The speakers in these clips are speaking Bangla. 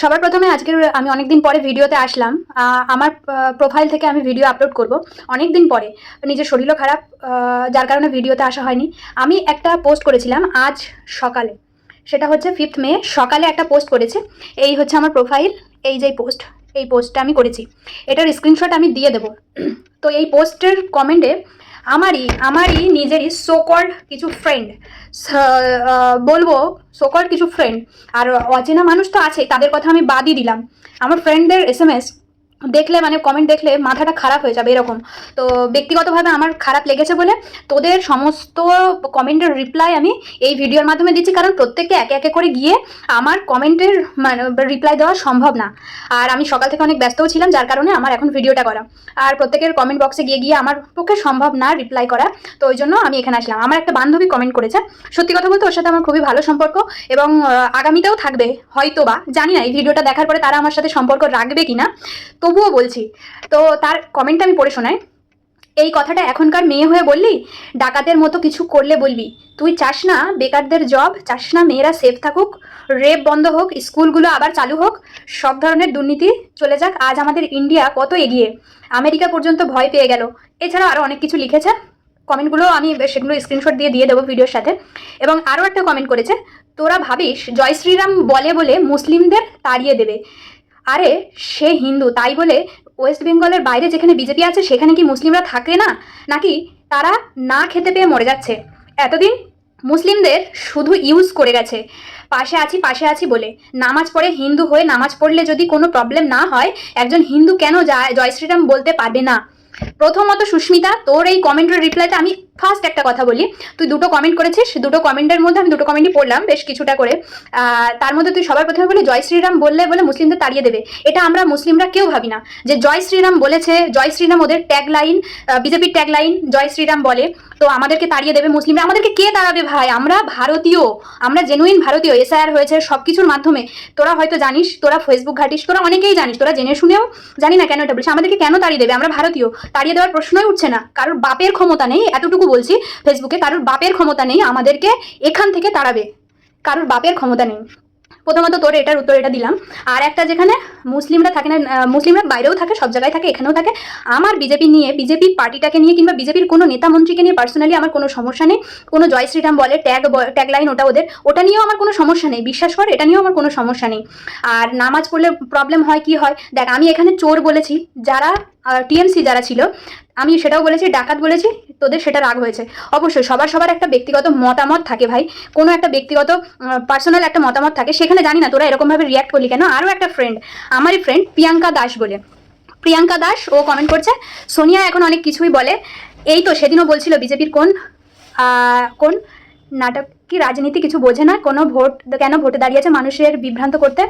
সবার প্রথমে আজকের আমি অনেকদিন পরে ভিডিওতে আসলাম। আমার প্রোফাইল থেকে আমি ভিডিও আপলোড করব অনেকদিন পরে। নিজের শরীরও খারাপ, যার কারণে ভিডিওতে আসা হয়নি। আমি একটা পোস্ট করেছিলাম আজ সকালে, সেটা হচ্ছে 5 মে সকালে একটা পোস্ট করেছি। এই হচ্ছে আমার প্রোফাইল, এই যে পোস্ট, এই পোস্টটা আমি করেছি, এটার স্ক্রিনশট আমি দিয়ে দেবো। তো এই পোস্টের কমেন্টে আমারই নিজেরই সোকল্ড কিছু ফ্রেন্ড, বলবো সোকল্ড কিছু ফ্রেন্ড, আর অচেনা মানুষ তো আছেই, তাদের কথা আমি বাদই দিলাম। আমার ফ্রেন্ডদের SMS দেখলে, মানে কমেন্ট দেখলে মাথাটা খারাপ হয়ে যাবে এরকম। তো ব্যক্তিগতভাবে আমার খারাপ লেগেছে বলে তোদের সমস্ত কমেন্টের রিপ্লাই আমি এই ভিডিওর মাধ্যমে দিচ্ছি, কারণ প্রত্যেককে একে একে করে গিয়ে আমার কমেন্টের মানে রিপ্লাই দেওয়া সম্ভব না। আর আমি সকাল থেকে অনেক ব্যস্তও ছিলাম, যার কারণে আমার এখন ভিডিওটা করা, আর প্রত্যেকের কমেন্ট বক্সে গিয়ে গিয়ে আমার পক্ষে সম্ভব না রিপ্লাই করা। তো ওই জন্য আমি এখানে আসলাম। আমার একটা বান্ধবী কমেন্ট করেছে, সত্যি কথা বলতে ওর সাথে আমার খুবই ভালো সম্পর্ক, এবং আগামীতেও থাকবে হয়তো বা, জানি না এই ভিডিওটা দেখার পরে তারা আমার সাথে সম্পর্ক রাখবে কিনা, তবুও বলছি। তো তার কমেন্টটা আমি পড়ে শোনাই। এই কথাটা এখনকার মেয়ে হয়ে বললি? ডাকাতের মতো কিছু করলে বলবি? তুই চাস না বেকারদের জব? চাস না মেয়েরা সেফ থাকুক, রেপ বন্ধ হোক, স্কুলগুলো আবার চালু হোক, সব ধরনের দুর্নীতি চলে যাক? আজ আমাদের ইন্ডিয়া কত এগিয়ে, আমেরিকা পর্যন্ত ভয় পেয়ে গেল। এছাড়া আরও অনেক কিছু লিখেছে। কমেন্টগুলো আমি সেগুলো স্ক্রিনশট দিয়ে দেবো ভিডিওর সাথে। এবং আরও একটা কমেন্ট করেছে, তোরা ভাবিস জয় শ্রীরাম বলে বলে মুসলিমদের তাড়িয়ে দেবে? আরে সে হিন্দু, তাই বলে ওয়েস্ট বেঙ্গলের বাইরে যেখানে বিজেপি আছে সেখানে কি মুসলিমরা থাকে না? নাকি তারা না খেতে পেয়ে মরে যাচ্ছে? এতদিন মুসলিমদের শুধু ইউজ করে গেছে, পাশে আছি বলে। নামাজ পড়ে হিন্দু হয়ে নামাজ পড়লে যদি কোনো প্রবলেম না হয়, একজন হিন্দু কেন জয় শ্রীরাম বলতে পারবে না? প্রথমত সুস্মিতা, তোর এই কমেন্টের রিপ্লাইতে আমি ফার্স্ট একটা কথা বলি। তুই দুটো কমেন্ট করেছিস, দুটো কমেন্টের মধ্যে আমি দুটো কমেন্টই পড়লাম বেশ কিছুটা করে। তার মধ্যে তুই সবার প্রথমে বলি জয় শ্রীরাম বললে বলে মুসলিমদের তাড়িয়ে দেবে। এটা আমরা মুসলিমরা কেউ ভাবি না যে জয় শ্রীরাম বলেছে, জয় শ্রীরাম ওদের ট্যাগলাইন, বিজেপির ট্যাগলাইন জয় শ্রীরাম বলে, তো আমাদেরকে তাড়িয়ে দেবে মুসলিমরা? আমাদেরকে কে তাড়াবে ভাই? আমরা ভারতীয়, আমরা জেনুইন ভারতীয়। SIR হয়েছে সব কিছুর মাধ্যমে। তোরা হয়তো জানিস, তোরা ফেসবুক ঘাটিস, তোরা অনেকেই জানিস, তোরা জেনে শুনেও জানি না কেন এটা বলছিস। আমাদেরকে কেন তাড়িয়ে দেবে? আমরা ভারতীয়, তাড়িয়ে দেওয়ার প্রশ্নই উঠছে না। কারোর বাপের ক্ষমতা নেই, এতটুকু বলছি ফেসবুকে, কারোর বাপের ক্ষমতা নেই আমাদেরকে এখান থেকে তাড়াবে, কারোর বাপের ক্ষমতা নেই। প্রথমত তোর এটার উত্তর এটা দিলাম। আর একটা, যেখানে মুসলিমরা থাকে না, মুসলিমরা বাইরেও থাকে, সব জায়গায় থাকে, এখানেও থাকে। আমার বিজেপি নিয়ে, বিজেপি পার্টিটাকে নিয়ে, কিংবা বিজেপির কোনো নেতা মন্ত্রীকে নিয়ে পার্সোনালি আমার কোনো সমস্যা নেই। কোনো জয় শ্রীরাম বলে ট্যাগলাইন ওটা ওদের, ওটা নিয়েও আমার কোনো সমস্যা নেই, বিশ্বাস কর, এটা নিয়েও আমার কোনো সমস্যা নেই। আর নামাজ পড়লে প্রবলেম হয় কি হয় দেখ, আমি এখানে চোর বলেছি যারা TMC যারা ছিল, আমি সেটাও বলেছি, ডাকাত বলেছি, তোদের সেটা রাগ হয়েছে। অবশ্যই সবার একটা ব্যক্তিগত মতামত থাকে ভাই, কোনো একটা ব্যক্তিগত পার্সোনাল একটা মতামত থাকে, সেখানে জানি না তোরা এরকমভাবে রিয়াক্ট করলি কেন। আরও একটা ফ্রেন্ড, আমারই ফ্রেন্ড প্রিয়াঙ্কা দাস বলে, প্রিয়াঙ্কা দাস, ও কমেন্ট করছে, সোনিয়া এখন অনেক কিছুই বলে। এই তো সেদিনও বলছিল বিজেপির কোন নাটক কি রাজনীতি কিছু বোঝে না, কোনো কেন ভোটে দাঁড়িয়েছে মানুষের বিভ্রান্ত করতে।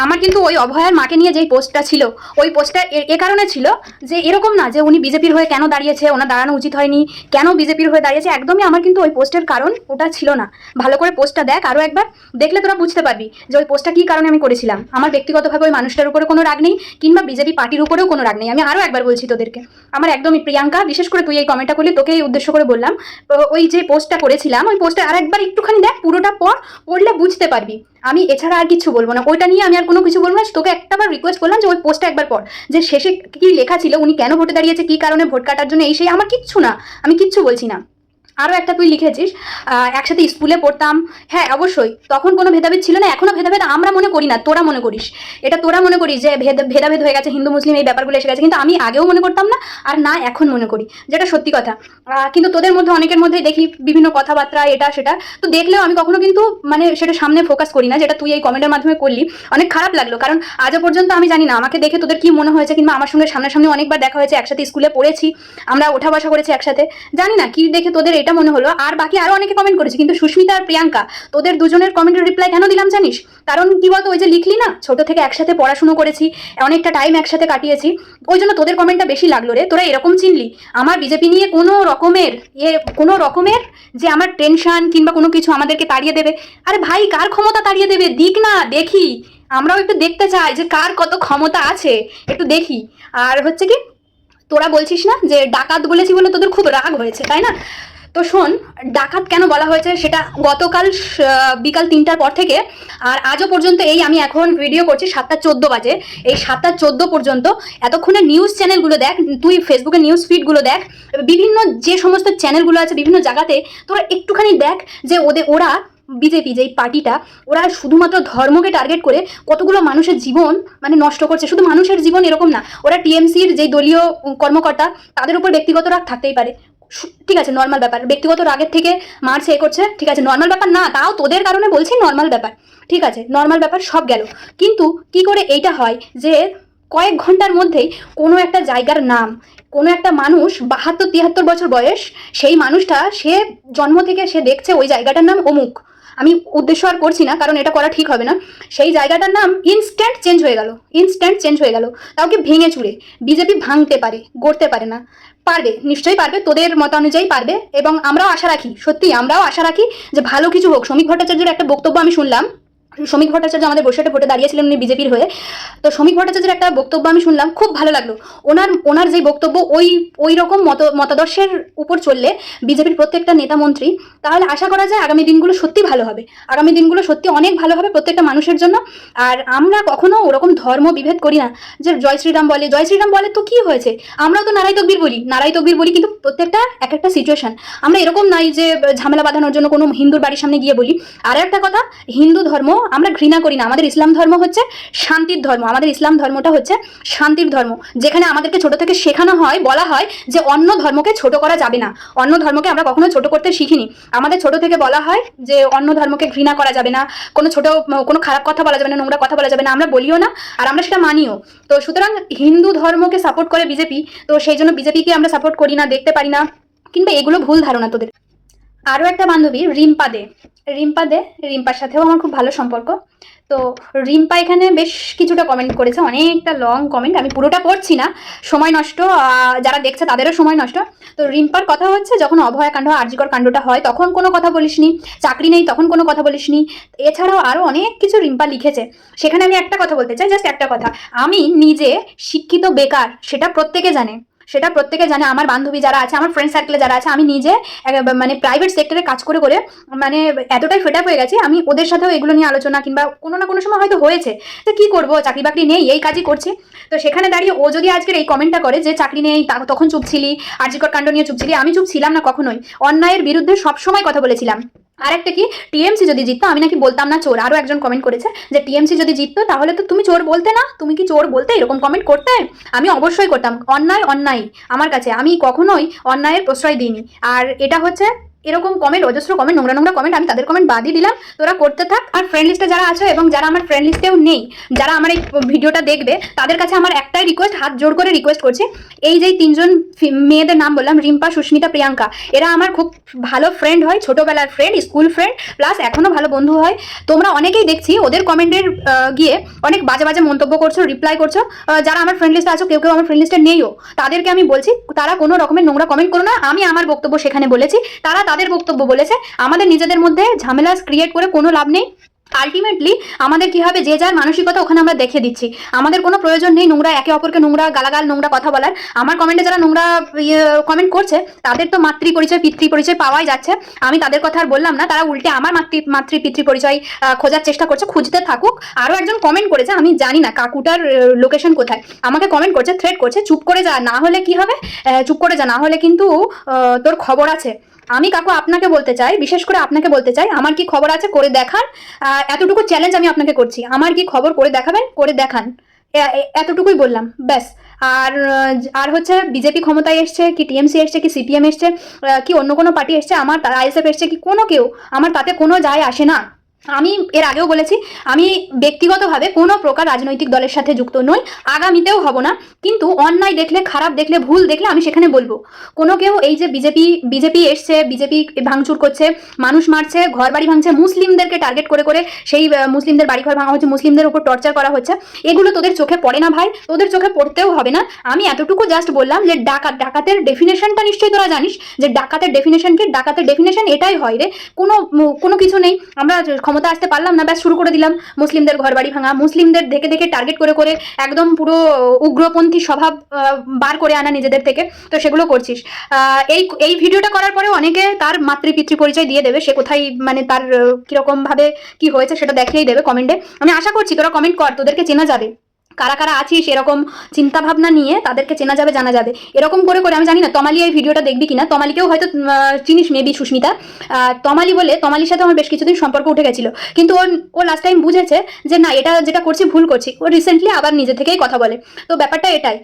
আমার কিন্তু ওই অভয়ার মাকে নিয়ে যেই পোস্টটা ছিল, ওই পোস্টটা এ কারণে ছিল যে এরকম না যে উনি বিজেপির হয়ে কেন দাঁড়িয়েছে, ওনার দাঁড়ানো উচিত হয়নি, কেন বিজেপির হয়ে দাঁড়িয়েছে, একদমই আমার কিন্তু ওই পোস্টের কারণ ওটা ছিল না। ভালো করে পোস্টটা দেখ আরও একবার, দেখলে তোরা বুঝতে পারবি যে ওই পোস্টটা কী কারণে আমি করেছিলাম। আমার ব্যক্তিগতভাবে ওই মানুষটার উপরে কোনো রাগ নেই, কিংবা বিজেপি পার্টির উপরেও কোনো রাগ নেই। আমি আরও একবার বলছি তোদেরকে, আমার একদমই প্রিয়াঙ্কা, বিশেষ করে তুই এই কমেন্টটা করলি, তোকেই উদ্দেশ্য করে বললাম। ওই যে পোস্টটা করেছিলাম, ওই পোস্টটা আরেকবার একটুখানি দেখ, পুরোটা পড়লে বুঝতে পারবি। আমি এছাড়া আর কিছু বলবো না, ওইটা নিয়ে আমি আর কোনো কিছু বলবো না। তোকে একটাবার রিকোয়েস্ট করলাম যে ওই পোস্টটা একবার পড়, যে শেষে কি লেখা ছিল, উনি কেন ভোটে দাঁড়িয়েছে, কি কারণে ভোট কাটার জন্য, এই সেই, আমার কিচ্ছু না, আমি কিচ্ছু বলছি না। আরও একটা তুই লিখেছিস, একসাথে স্কুলে পড়তাম। হ্যাঁ অবশ্যই, তখন কোনো ভেদাভেদ ছিল না, এখনও ভেদাভেদ আমরা মনে করি না, তোরা মনে করিস। এটা তোরা মনে করিস যে ভেদাভেদ হয়ে গেছে, হিন্দু মুসলিম এই ব্যাপারগুলো এসে গেছে, কিন্তু আমি আগেও মনে করতাম না, আর না এখন মনে করি, যেটা সত্যি কথা। কিন্তু তোদের মধ্যে অনেকের মধ্যেই দেখি বিভিন্ন কথাবার্তা, এটা সেটা, তো দেখলেও আমি কখনো কিন্তু মানে সেটা সামনে ফোকাস করি না, যেটা তুই এই কমেন্টের মাধ্যমে করলি। অনেক খারাপ লাগলো, কারণ আজও পর্যন্ত আমি জানি না আমাকে দেখে তোদের কি মনে হয়েছে, কিংবা আমার সঙ্গে সামনাসামনি অনেকবার দেখা হয়েছে, একসাথে স্কুলে পড়েছি, আমরা ওঠা বসা করেছি একসাথে, জানি না কি দেখে তোদের এটা মনে হলো। আর বাকি আরো অনেকে কমেন্ট করেছে, কিন্তু সুস্মিতা আর প্রিয়াঙ্কা, তোদের দুজনের কমেন্টের রিপ্লাই কেন দিলাম জানিস? কারণ কি বলতো, ওই যে লিখলি না, ছোট থেকে একসাথে পড়াশুনো করেছি, অনেকটা টাইম একসাথে কাটিয়েছি, ওই জন্য তোদের কমেন্টটা বেশি লাগলো রে। তোরা এরকম চিনলি আমার বিজেপি নিয়ে কোনো রকমের যে আমার টেনশন কিংবা কোনো কিছু আমাদেরকে তাড়িয়ে দেবে? আরে ভাই, কার ক্ষমতা তাড়িয়ে দেবে? দিক না, দেখি, আমরাও একটু দেখতে চাই যে কার কত ক্ষমতা আছে, একটু দেখি। আর হচ্ছে কি, তোরা বলছিস না যে ডাকাত বলেছি বলে তোদের খুব রাগ হয়েছে, তাই না? তো শোন, ডাকাত কেন বলা হয়েছে সেটা গতকাল বিকাল 3টার পর থেকে আর আজও পর্যন্ত, এই আমি এখন ভিডিও করছি 7:14 বাজে, এই 7:14 পর্যন্ত এতক্ষণে নিউজ চ্যানেলগুলো দেখ, তুই ফেসবুকে নিউজ ফিডগুলো দেখ, বিভিন্ন যে সমস্ত চ্যানেলগুলো আছে বিভিন্ন জায়গাতে তোরা একটুখানি দেখ যে ওরা বিজেপি যেই পার্টিটা, ওরা শুধুমাত্র ধর্মকে টার্গেট করে কতগুলো মানুষের জীবন মানে নষ্ট করছে। শুধু মানুষের জীবন এরকম না, ওরা টিএমসির যেই দলীয় কর্মকর্তা তাদের উপর ব্যক্তিগত রাগ থাকতেই পারে, ঠিক আছে, নর্মাল ব্যাপার। ব্যক্তিগত রাগের থেকে মারছে এ করছে, ঠিক আছে, নর্মাল ব্যাপার না, তাও তোদের কারণে বলছি নর্মাল ব্যাপার, ঠিক আছে, নর্মাল ব্যাপার, সব গেল। কিন্তু কি করে এইটা হয় যে কয়েক ঘন্টার মধ্যেই কোনো একটা জায়গার নাম, কোনো একটা মানুষ 72-73 বছর বয়স, সেই মানুষটা সে জন্ম থেকে সে দেখছে ওই জায়গাটার নাম অমুক, আমি উদ্দেশ্য আর করছি না কারণ এটা করা ঠিক হবে না, সেই জায়গাটার নাম ইনস্ট্যান্ট চেঞ্জ হয়ে গেল, ইনস্ট্যান্ট চেঞ্জ হয়ে গেল। তাও কি ভেঙে চুরে বিজেপি ভাঙতে পারে, গড়তে পারে না? পারবে, নিশ্চয়ই পারবে, তোদের মতানুযায়ী পারবে। এবং আমরাও আশা রাখি, সত্যি আমরাও আশা রাখি যে ভালো কিছু হোক। শ্রমিক ভট্টাচার্যের একটা বক্তব্য আমি শুনলাম, শ্রমিক ভট্টাচার্য আমাদের বসিরহাটে ভোটে দাঁড়িয়েছিলেন উনি বিজেপির হয়ে, তো শ্রমিক ভট্টাচার্যের একটা বক্তব্য আমি শুনলাম, খুব ভালো লাগলো। ওনার যে বক্তব্য ওই রকম মতাদর্শের উপর চললে বিজেপির প্রত্যেকটা নেতা মন্ত্রী, তাহলে আশা করা যায় আগামী দিনগুলো সত্যি ভালো হবে, আগামী দিনগুলো সত্যি অনেক ভালো হবে প্রত্যেকটা মানুষের জন্য। আর আমরা কখনো ওরকম ধর্ম বিভেদ করি না যে জয় শ্রীরাম বলে, জয় শ্রীরাম বলে তো কি হয়েছে, আমরাও তো নারাই তকবীর বলি, নারাই তকবীর বলি, কিন্তু প্রত্যেকটা এক একটা সিচুয়েশন, আমরা এরকম নাই যে ঝামেলা বাঁধানোর জন্য কোনো হিন্দুর বাড়ির সামনে গিয়ে বলি। আর একটা কথা, হিন্দু ধর্ম আমরা ঘৃণা করি না, আমাদের ইসলাম ধর্ম হচ্ছে শান্তির ধর্ম, আমাদের ইসলাম ধর্মটা হচ্ছে শান্তির ধর্ম, যেখানে আমাদেরকে ছোট থেকে শেখানো হয়, বলা হয় যে অন্য ধর্মকে ছোট করা যাবে না, অন্য ধর্মকে আমরা কখনো ছোট করতে শিখিনি, আমাদের ছোট থেকে বলা হয় যে অন্য ধর্মকে ঘৃণা করা যাবে না, কোনো খারাপ কথা বলা যাবে না, নোংরা কথা বলা যাবে না, আমরা বলিও না আর আমরা সেটা মানিও। তো সুতরাং হিন্দু ধর্মকে সাপোর্ট করে বিজেপি, তো সেই জন্য বিজেপিকে আমরা সাপোর্ট করি না, দেখতে পারি না, কিন্তু এগুলো ভুল ধারণা তোদের। আরও একটা বান্ধবী রিম্পার সাথেও আমার খুব ভালো সম্পর্ক। তো রিম্পা এখানে বেশ কিছুটা কমেন্ট করেছে, অনেকটা লং কমেন্ট, আমি পুরোটা পড়ছি না, সময় নষ্ট, যারা দেখছে তাদেরও সময় নষ্ট। তো রিম্পার কথা হচ্ছে, যখন অভয়া কাণ্ড আরজিকর কাণ্ডটা হয় তখন কোনো কথা বলিসনি, চাকরি নেই তখন কোনো কথা বলিসনি, এছাড়াও আরও অনেক কিছু রিম্পা লিখেছে। সেখানে আমি একটা কথা বলতে চাই, জাস্ট একটা কথা, আমি নিজে শিক্ষিত বেকার, সেটা প্রত্যেকে জানে, আমার বান্ধবী যারা আছে, আমার ফ্রেন্ড সার্কেলে যারা আছে, আমি নিজে মানে প্রাইভেট সেক্টরে কাজ করে করে মানে এতটাই ফেড আপ হয়ে গেছি, আমি ওদের সাথেও এগুলো নিয়ে আলোচনা কিংবা কোনো না কোনো সময় হয়তো হয়েছে যে কী করবো, চাকরি বাকরি নেই, এই কাজই করছি। তো সেখানে দাঁড়িয়ে ও যদি আজকের এই কমেন্টটা করে যে চাকরি নেই, তখন চুপ ছিলি, আরজিকর কাণ্ড নিয়ে চুপ ছিলি, আমি চুপ ছিলাম না কখনোই, অন্যায়ের বিরুদ্ধে সবসময় কথা বলেছিলাম। আর একটা কি, টিএমসি যদি জিততো আমি নাকি বলতাম না চোর, আরও একজন কমেন্ট করেছে যে টিএমসি যদি জিততো তাহলে তো তুমি চোর বলতে না, তুমি কি চোর বলতে, এরকম কমেন্ট করতে? আমি অবশ্যই করতাম, অন্যায় আমার কাছে, আমি কখনোই অন্যায়ের প্রশ্রয় দিইনি। আর এটা হচ্ছে এরকম কমেন্ট, অজস্র কমেন্ট, নোংরা কমেন্ট, আমি তাদের কমেন্ট বাদই দিলাম, তোরা করতে থাক। আর ফ্রেন্ড লিস্টে যারা আছো এবং যারা আমার ফ্রেন্ড লিস্টেও নেই, যারা আমার এই ভিডিওটা দেখবে, তাদের কাছে আমার একটাই রিকোয়েস্ট, হাত জোর করে রিকোয়েস্ট করছি, এই যেই 3জন মেয়েদের নাম বললাম, রিম্পা, সুস্মিতা, প্রিয়াঙ্কা, এরা আমার খুব ভালো ফ্রেন্ড হয়, ছোটোবেলার ফ্রেন্ড, স্কুল ফ্রেন্ড, প্লাস এখনও ভালো বন্ধু হয়। তোমরা অনেকেই দেখছি ওদের কমেন্টের গিয়ে অনেক বাজে মন্তব্য করছো, রিপ্লাই করছো, যারা আমার ফ্রেন্ড লিস্টে আছো, কেউ আমার ফ্রেন্ড লিস্টে নেইও, তাদেরকে আমি বলছি তারা কোনো রকমের নোংরা কমেন্ট করো না। আমি আমার বক্তব্য সেখানে বলেছি, তারা তাদের বক্তব্য বলেছে, আমাদের নিজেদের মধ্যে ঝামেলা ক্রিয়েট করে কোনো লাভ নেই। আলটিমেটলি আমাদের কি হবে, যে যার মানসিকতা ওখানে আমরা দেখে দিচ্ছি, আমাদের কোনো প্রয়োজন নেই নোংরা একে অপরকে গালাগাল নোংরা কথা বলার। আমার কমেন্টে যারা নোংরা কমেন্ট করছে তাদের তো মাতৃ পরিচয় পিতৃ পরিচয় পাওয়াই যাচ্ছে, আমি তাদের কথা আর বললাম না, তারা উল্টে আমার মাতৃ পিতৃ পরিচয় খোঁজার চেষ্টা করছে, খুঁজতে থাকুক। আরও একজন কমেন্ট করেছে, আমি জানি না কাকুটার লোকেশন কোথায়, আমাকে কমেন্ট করছে, থ্রেট করছে, চুপ করে যা, না হলে কি হবে, চুপ করে যা, না হলে কিন্তু তোর খবর আছে। আমি কাকু আপনাকে বলতে চাই, বিশেষ করে আপনাকে বলতে চাই, আমার কি খবর আছে করে দেখান, এতটুকু চ্যালেঞ্জ আমি আপনাকে করছি, আমার কি খবর করে দেখাবেন, করে দেখান, এতটুকুই বললাম, ব্যাস। আর হচ্ছে বিজেপি ক্ষমতায় এসছে কি, টিএমসি এসছে কি, সিপিএম এসছে কি, অন্য কোনো পার্টি এসছে, আমার আইএসএফ এসছে কি, কোনো কেউ, আমার তাতে কোনো যায় আসে না। আমি এর আগেও বলেছি, আমি ব্যক্তিগতভাবে কোনো প্রকার রাজনৈতিক দলের সাথে যুক্ত নই, আগামীতেও হব না, কিন্তু অন্যায় দেখলে, খারাপ দেখলে, ভুল দেখলে আমি সেখানে বলবো। কোনো কেউ এই যে বিজেপি এসছে, বিজেপি ভাঙচুর করছে, মানুষ মারছে, ঘর বাড়ি ভাঙছে, মুসলিমদেরকে টার্গেট করে করে সেই মুসলিমদের বাড়িঘর ভাঙা হচ্ছে, মুসলিমদের উপর টর্চার করা হচ্ছে, এগুলো তোদের চোখে পড়ে না ভাই, তোদের চোখে পড়তেও হবে না। আমি এতটুকু জাস্ট বললাম যে ডাকাতের ডেফিনেশনটা নিশ্চয়ই তোরা জানিস, যে ডাকাতের ডেফিনেশন কি, ডাকাতের ডেফিনেশন এটাই হয় রে, কোনো কিছু নেই, আমরা ক্ষমতা আসতে পারলাম না, ব্যাস শুরু করে দিলাম মুসলিমদের ঘর বাড়ি ভাঙা, মুসলিমদের দেখে দেখে টার্গেট করে করে একদম পুরো উগ্রপন্থী স্বভাব বার করে আনা নিজেদের থেকে। তো সেগুলো করছিস। এই এই ভিডিওটা করার পরে অনেকে তার মাতৃপিতৃ পরিচয় দিয়ে দেবে, সে কোথায় মানে তার কিরকম ভাবে কি হয়েছে সেটা দেখিয়েই দেবে কমেন্টে। আমি আশা করছি তোরা কমেন্ট কর, তোদেরকে চেনা যাবে, কারা কারা আছিস এরকম চিন্তা ভাবনা নিয়ে তাদেরকে চেনা যাবে, জানা যাবে। এরকম করে করে আমি জানি না তমালি এই ভিডিওটা দেখবি কিনা, তমালিকেও হয়তো চিনিস মেবি, সুস্মিতা। তমালি বলে, তমালির সাথে আমার বেশ কিছুদিন সম্পর্ক উঠে গেছিল, কিন্তু ও লাস্ট টাইম বুঝেছে যে না, এটা যেটা করছি ভুল করছি। ও রিসেন্টলি আবার নিজে থেকেই কথা বলে। তো ব্যাপারটা এটাই,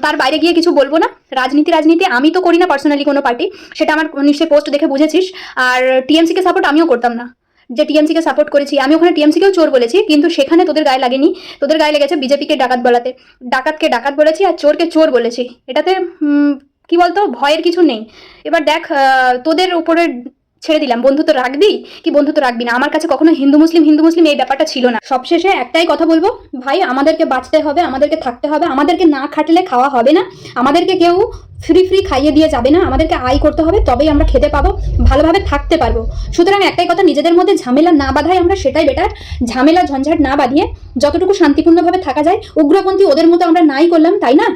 তার বাইরে গিয়ে কিছু বলবো না। রাজনীতি আমি তো করি না পার্সোনালি কোনো পার্টি, সেটা আমার নিশ্চয়ই পোস্ট দেখে বুঝেছিস। আর টিএমসিকে সাপোর্ট আমিও করতাম না, যে টিএমসিকে সাপোর্ট করেছি আমি, ওখানে টিএমসিকেও চোর বলেছি, কিন্তু সেখানে তোদের গায়ে লাগেনি, তোদের গায়ে লেগেছে বিজেপিকে ডাকাত বলাতে। ডাকাতকে ডাকাত বলেছি আর চোরকে চোর বলেছি, এটাতে কি বলতো ভয়ের কিছু নেই। এবার দেখ, তোদের উপরে ছেড়ে দিলাম, বন্ধুত্ব রাখবি কি বন্ধুত্ব রাখবি না। আমার কাছে কখনো হিন্দু মুসলিম এই ব্যাপারটা ছিল না। সবশেষে একটাই কথা বলবো, ভাই আমাদেরকে বাঁচতে হবে, আমাদেরকে থাকতে হবে, আমাদেরকে না খাটলে খাওয়া হবে না, আমাদেরকে কেউ ফ্রি খাইয়ে দিয়ে যাবে না, আমাদেরকে আয় করতে হবে, তবেই আমরা খেতে পাবো, ভালোভাবে থাকতে পারবো। সুতরাং একটাই কথা, নিজেদের মধ্যে ঝামেলা না বাঁধাই আমরা সেটাই বেটার। ঝামেলা ঝঞ্ঝাট না বাঁধিয়ে যতটুকু শান্তিপূর্ণভাবে থাকা যায়, উগ্রপন্থী ওদের মতো আমরা নাই করলাম, তাই না?